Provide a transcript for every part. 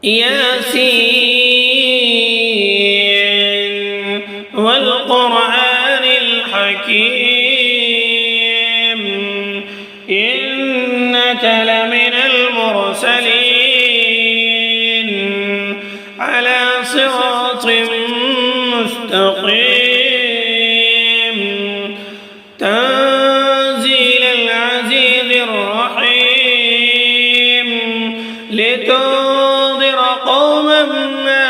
ياسين والقرآن الحكيم إنك لمن المرسلين على صراط مستقيم تنزيل العزيز الرحيم لتنذر قوما ما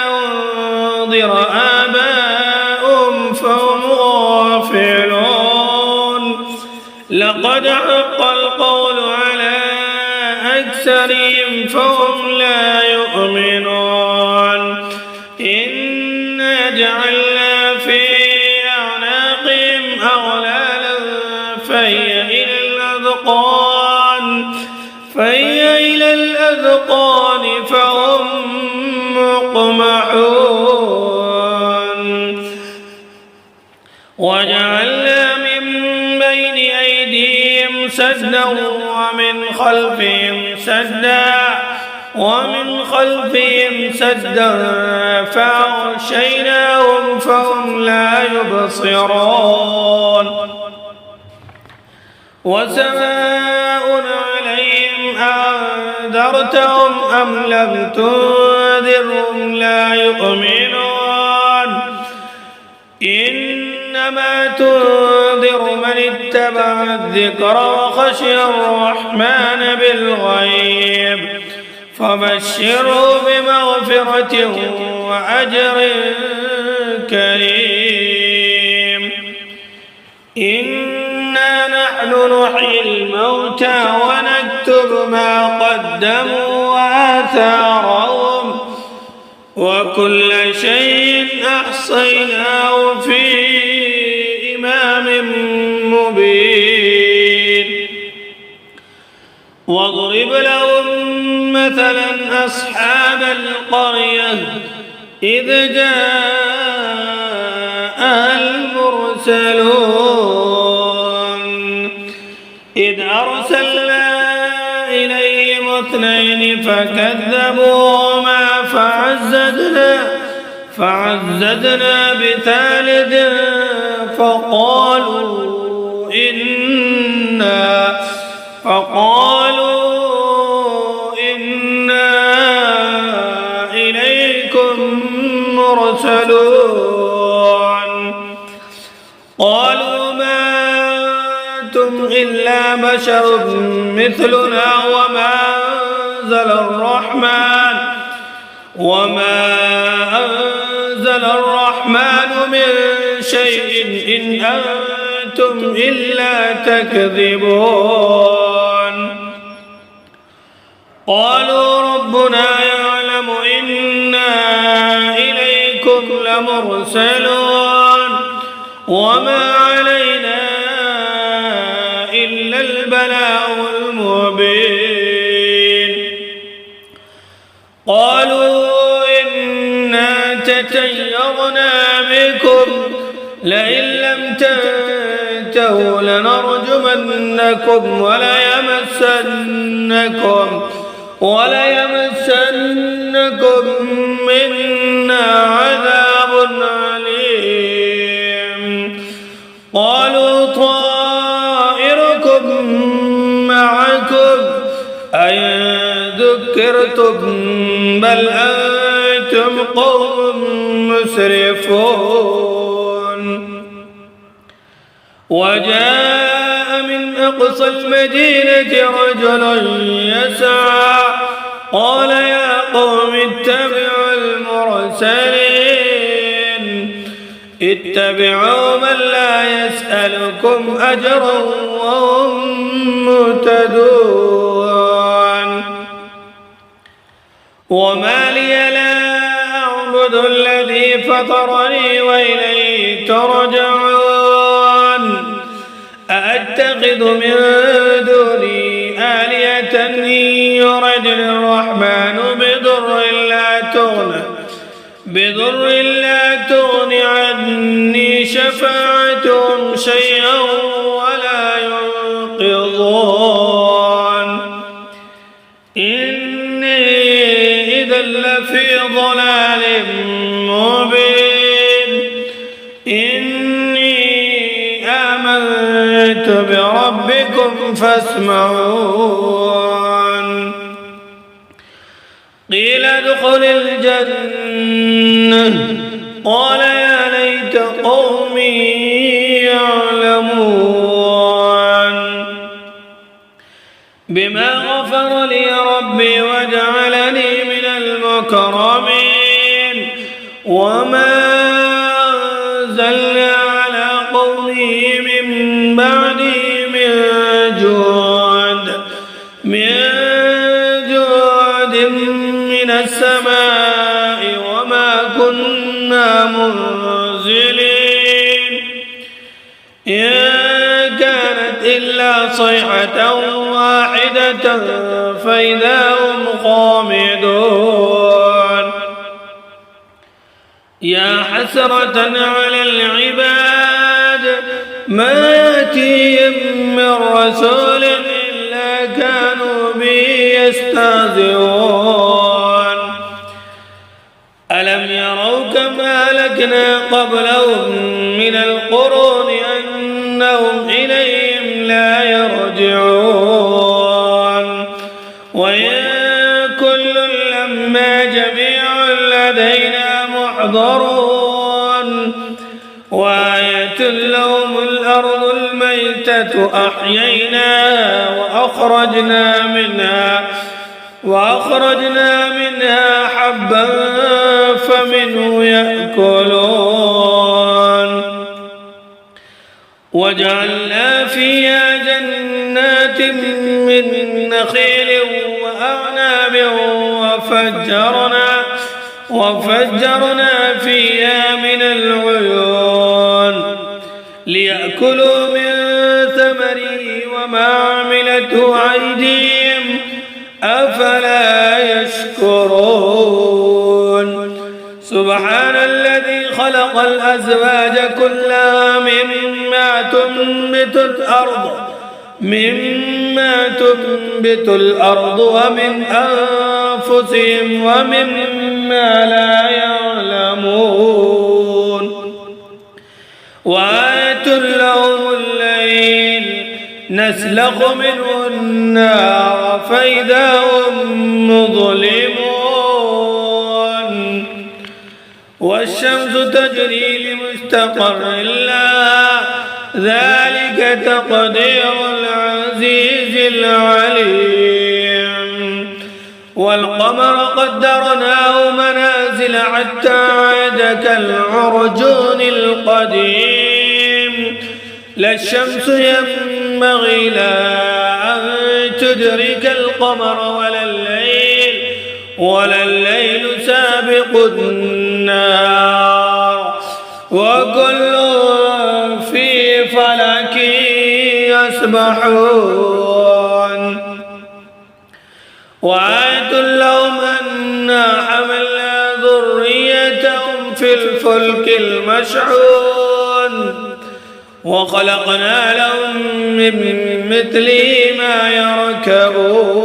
أنذر آباؤهم فهم غافلون لقد حق القول على أكثرهم فهم لا يؤمنون إنا جعلنا في أعناقهم أغلالا فهي إلى الأذقان فهم مقمحون وجعلنا من بين أيديهم سدا ومن خلفهم سدا فأغشيناهم فهم لا يبصرون وسواء عليهم أنذرتهم أم لم تنذرهم لا يؤمنون إنما تنذر من اتبع الذكر وخشي الرحمن بالغيب فبشره بمغفرة وأجر كريم إنا نحن نحيي الموتى ونكتب ما قدموا وآثارهم وكل شيء أحصيناه في إمام مبين واضرب لهم مثلا أصحاب القرية إذ جاءها المرسلون إذ أرسلنا إليهم 2 فكذبوهما فعززنا ب3 فقالوا إنا إليكم مرسلون قالوا ما أنتم إلا بشر مثلنا وما أنزل الرحمن من شيء إن أنتم إلا تكذبون قالوا ربنا يعلم إنا إليكم لمرسلون وما علينا إلا البلاغ المبين قالوا إنا تطيرنا بكم لئن لم تنتهوا لنرجمنكم وليمسنكم منا عذاب أليم قالوا طائركم معكم أئن ذكرتم بل أنتم قوم مسرفون وجاء من أقصى المدينة رجل يسعى قال يا قوم اتبعوا المرسلين اتبعوا من لا يسألكم أجرا وهم مهتدون وما لي لا أعبد الذي فطرني وإليه ترجعون أأتخذ من دوني آلهة إن يردني الرحمن بضر لا تغن عني شفاعتهم شيئا ولا ينقذون إني إذا لفي ضلال مبين إني آمنت بربكم فاسمعون قيل ادخل الجنة قال يا ليت قومي يعلمون بما غفر لي ربي وجعلني من المكرمين وما أنزلنا على قومه من بعده من السماء وما كنا منزلين إن كانت إلا صيحة واحدة فإذا هم خامدون يا حسرة على العباد ما يأتيهم من رسول إلا كانوا به يستهزئون ألم يروا كما أهلكنا قبلهم من القرون أنهم إليهم لا يرجعون وإن كل لما جميع لدينا محضرون وآية لهم الأرض الميتة أحييناها وأخرجنا منها حبا فمنه يأكلون وجعلنا فيها جنات من نخيل وأعناب وفجرنا فيها من العيون ليأكلوا من ثمره وما عملته أيديهم أفلا يشكرون سبحان الذي خلق الأزواج كلها مما تنبت الأرض ومن أنفسهم ومما لا يعلمون وآية لهم الليل نسلخ منه النار فإذا هم مظلمون والشمس تجري لمستقر لها ذلك تقدير العزيز العليم والقمر قدرناه منازل حتى عاد كالعرجون القديم لا الشمس ينبغي لها أن تدرك القمر ولا الليل سابق النهار وكل في فلك يسبحون وآية لهم أنا حملنا ذريتهم في الفلك المشحون وخلقنا لهم من مثله ما يركبون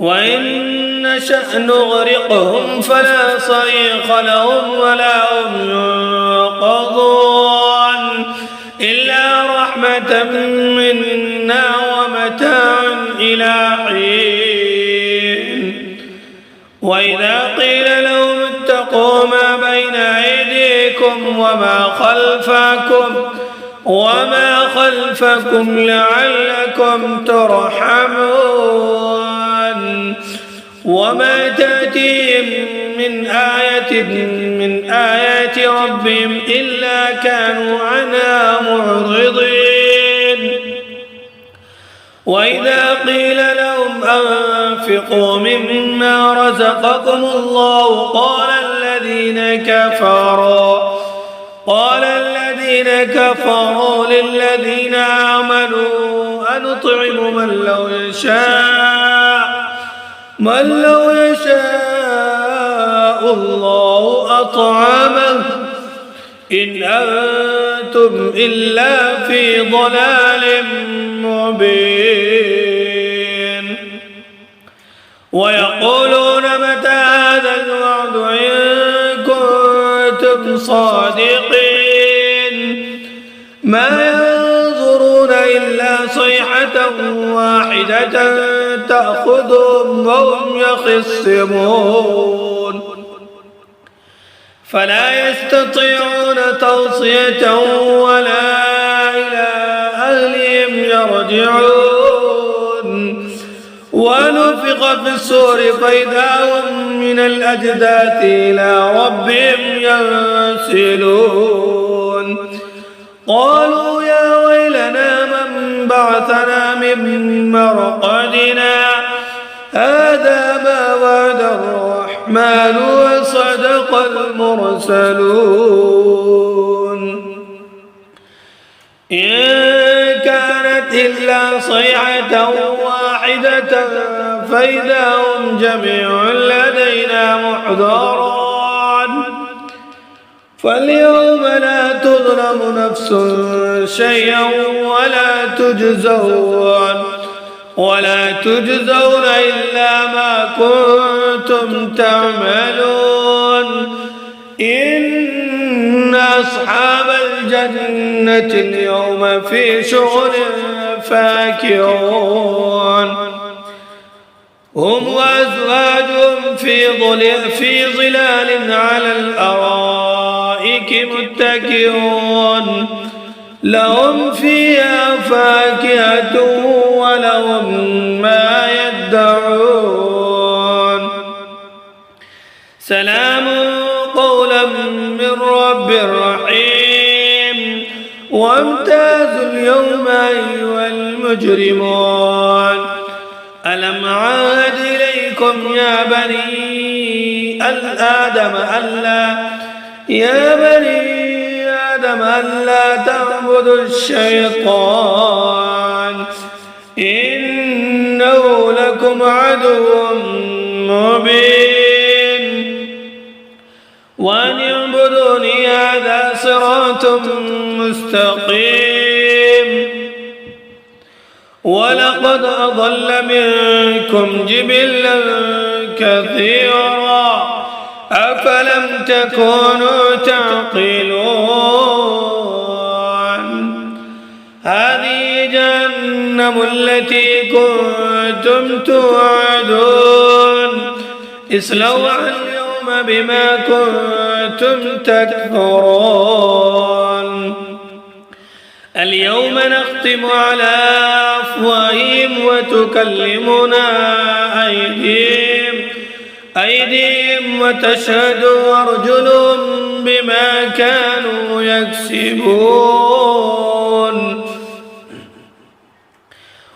وإن نشأ نغرقهم فلا صريخ لهم ولا هم ينقذون إلا رحمة منا ومتاع إلى حين وإذا قيل لهم اتقوا ما بين أيديكم وما خلفكم لعلكم ترحمون وما تأتيهم من آيات ربهم إلا كانوا عنها معرضين وإذا قيل لهم أنفقوا مما رزقكم الله قال الذين كفروا للذين آمنوا أنطعم من لو يشاء الله أطعمه إن أنتم إلا في ضلال مبين ويقولون متى هذا الوعد إن كنتم صادقين ما ينظرون إلا صيحة واحدة تأخذهم وهم يخصمون فلا يستطيعون توصية ولا إلى أهلهم يرجعون ونفخ في الصور فإذا هم من الأجداث إلى ربهم ينسلون قالوا يا ويلنا من بعثنا من مرقدنا هذا ما وعد الرحمن وصدق المرسلون إن كانت إلا صيحة واحدة فإذا هم جميع لدينا محضرون فاليوم لا تظلم نفس شيئا ولا تجزون إلا ما كنتم تعملون إن أصحاب الجنة اليوم في شغل فاكهون هم وأزواجهم في ظلال على الأرائك متكئون لهم فيها فاكهة ولهم ما يدعون سلام قولا من رب رحيم وامتازوا اليوم أيها المجرمون ألم عاهد إليكم يا بني آدم ألا تعبدوا الشيطان إنه لكم عدو مبين وأن اعبدوني هذا صراط مستقيم ولقد أضل منكم جبلا كثيرا أفلم تكونوا تعقلون هذه جهنم التي كنتم توعدون اصلوها اليوم بما كنتم تكفرون اليوم نختم على أفواههم وتكلمنا أيديهم وتشهد أرجلهم بما كانوا يكسبون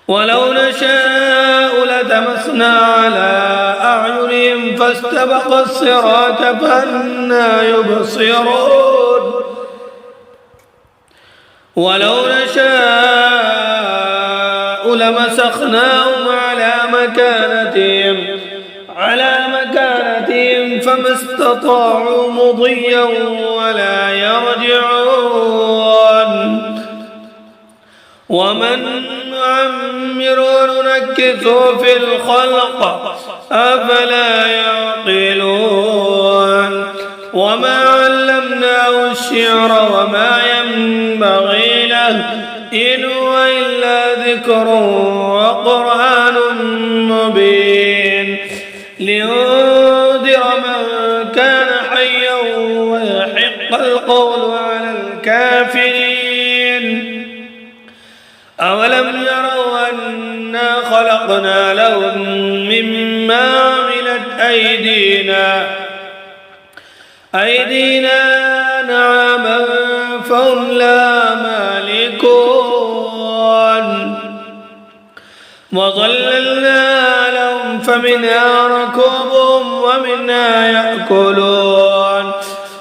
ولو نشاء لتمسنا على أعينهم فاستبق الصراط فأنى يبصرون ولو نشاء لمسخناهم على مكانتهم فما استطاعوا مضيا ولا يرجعون ومن نعمر ننكثه في الخلق أفلا يعقلون وما علمناه الشعر وما ينبغي له إن هو إلا ذكر وقرآن مبين لينذر من كان حيا ويحق القول على الكافرين أولم يروا أنا خلقنا لهم مما عملت أيدينا نعما فهم لا مالكون وظللنا لهم فمنها ركوبهم ومنها يأكلون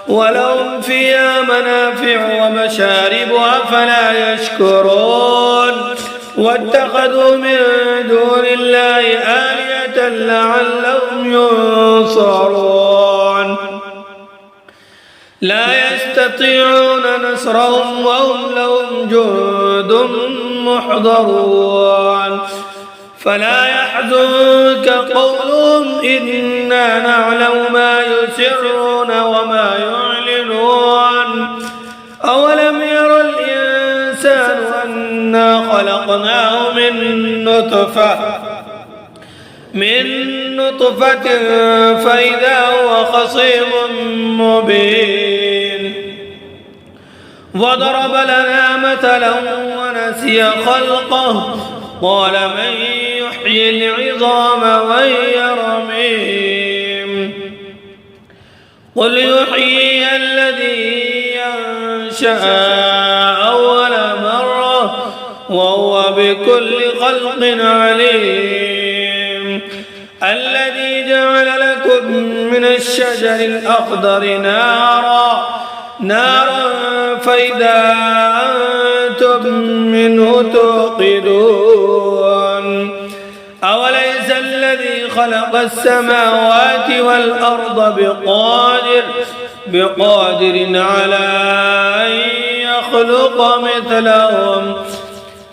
ولهم فيها منافع ومشارب أفلا يشكرون واتخذوا من دون الله آلهة لعلهم ينصرون لا يستطيعون نصرهم وهم لهم جند محضرون فلا يحزنك قولهم إنا نعلم ما يسرون وما يعلنون أولم ير الإنسان أنا خلقناه من نطفة فإذا هو خصيم مبين وضرب لنا مثلا ونسي خلقه قال من يحيي العظام وهي رميم قل يحيي الذي ينشأ أول مرة وهو بكل خلق عليم الذي جعل لكم من الشجر الأخضر نارا فإذا أنتم منه توقدون أوليس الذي خلق السماوات والأرض بقادر على أن يخلق مثلهم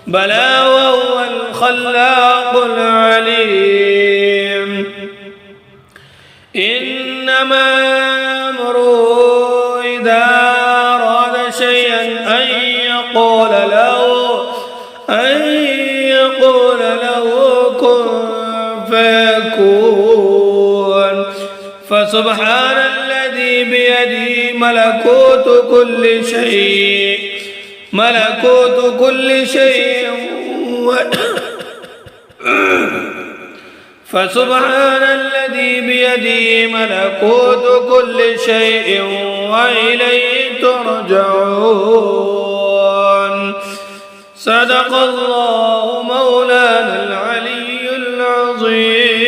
بلى وهو الخلاق العليم إنما أمره إذا أراد شيئا أن يقول له كن فيكون فسبحان الذي بيده ملكوت كل شيء فسبحان الذي بيده ملكوت كل شيء وإليه ترجعون صدق الله مولانا العلي العظيم.